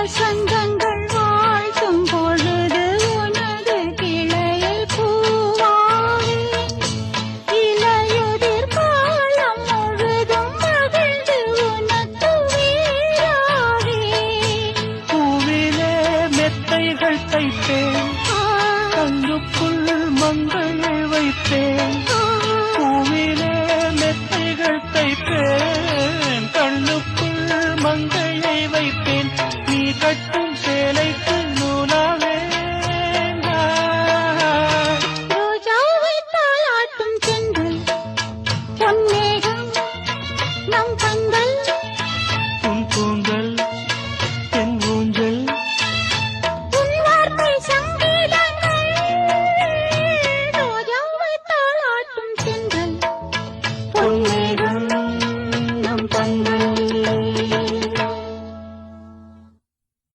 வசந்தங்கள் வாழ்த்தும் பொழுது உனது கிளையில் பூவாவே இலையுதிர் காலம் முழுதும் மகிழ்ந்து உனக்கு வீராவே பூவிலே மெத்தைகள் தைப்பேன் கண்ணுக்குள் மங்களை வைப்பேன் பூவிலே மெத்தைகள் தைப்பேன் கண்ணுக்குள் மங்கையை வைப்பேன் நீ கட்டும் சேலைக்கு நூலாக